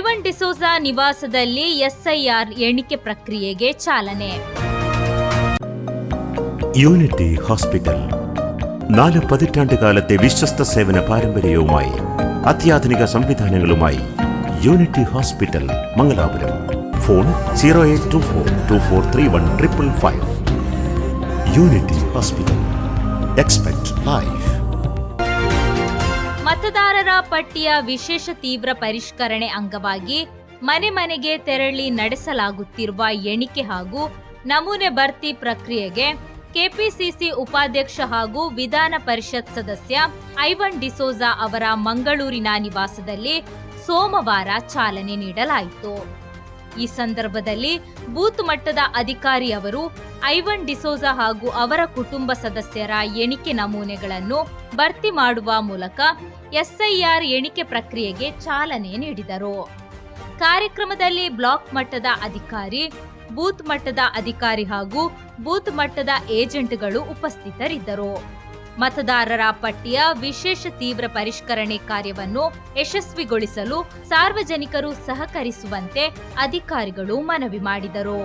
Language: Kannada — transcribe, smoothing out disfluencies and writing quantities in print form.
ಐವನ್ ಡಿಸೋಜಾ ನಿವಾಸದಲ್ಲಿ ಎಸ್ಐಆರ್ ಎಣಿಕೆ ಪ್ರಕ್ರಿಯೆಗೆ ಚಾಲನೆ. യൂണിറ്റി ഹോസ്പിറ്റൽ 4 പതിറ്റാണ്ടുകാലത്തെ വിശ്വസ്ത സേവന പാരമ്പര്യവുമായി അത്യാധുനിക സംവിധാനങ്ങളുമായി unity hospital Mangalapuram. Phone 0824243155. Unity hospital. Expect life. ಮತದಾರರ ಪಟ್ಟಿಯ ವಿಶೇಷ ತೀವ್ರ ಪರಿಷ್ಕರಣೆ ಅಂಗವಾಗಿ ಮನೆ ಮನೆಗೆ ತೆರಳಿ ನಡೆಸಲಾಗುತ್ತಿರುವ ಎಣಿಕೆ ಹಾಗೂ ನಮೂನೆ ಭರ್ತಿ ಪ್ರಕ್ರಿಯೆಗೆ ಕೆಪಿಸಿಸಿ ಉಪಾಧ್ಯಕ್ಷ ಹಾಗೂ ವಿಧಾನ ಪರಿಷತ್ ಸದಸ್ಯ ಐವನ್ ಡಿಸೋಜಾ ಅವರ ಮಂಗಳೂರಿನ ನಿವಾಸದಲ್ಲಿ ಸೋಮವಾರ ಚಾಲನೆ ನೀಡಲಾಯಿತು. ಈ ಸಂದರ್ಭದಲ್ಲಿ ಬೂತ್ ಮಟ್ಟದ ಅಧಿಕಾರಿ ಅವರು ಐವನ್ ಡಿಸೋಜಾ ಹಾಗೂ ಅವರ ಕುಟುಂಬ ಸದಸ್ಯರ ಎಣಿಕೆ ನಮೂನೆಗಳನ್ನು ಭರ್ತಿ ಮಾಡುವ ಮೂಲಕ ಎಸ್ಐಆರ್ ಎಣಿಕೆ ಪ್ರಕ್ರಿಯೆಗೆ ಚಾಲನೆ ನೀಡಿದರು. ಕಾರ್ಯಕ್ರಮದಲ್ಲಿ ಬ್ಲಾಕ್ ಮಟ್ಟದ ಅಧಿಕಾರಿ, ಬೂತ್ ಮಟ್ಟದ ಅಧಿಕಾರಿ ಹಾಗೂ ಬೂತ್ ಮಟ್ಟದ ಏಜೆಂಟ್ಗಳು ಉಪಸ್ಥಿತರಿದ್ದರು. ಮತದಾರರ ಪಟ್ಟಿಯ ವಿಶೇಷ ತೀವ್ರ ಪರಿಷ್ಕರಣೆ ಕಾರ್ಯವನ್ನು ಯಶಸ್ವಿಗೊಳಿಸಲು ಸಾರ್ವಜನಿಕರು ಸಹಕರಿಸುವಂತೆ ಅಧಿಕಾರಿಗಳು ಮನವಿ ಮಾಡಿದರು.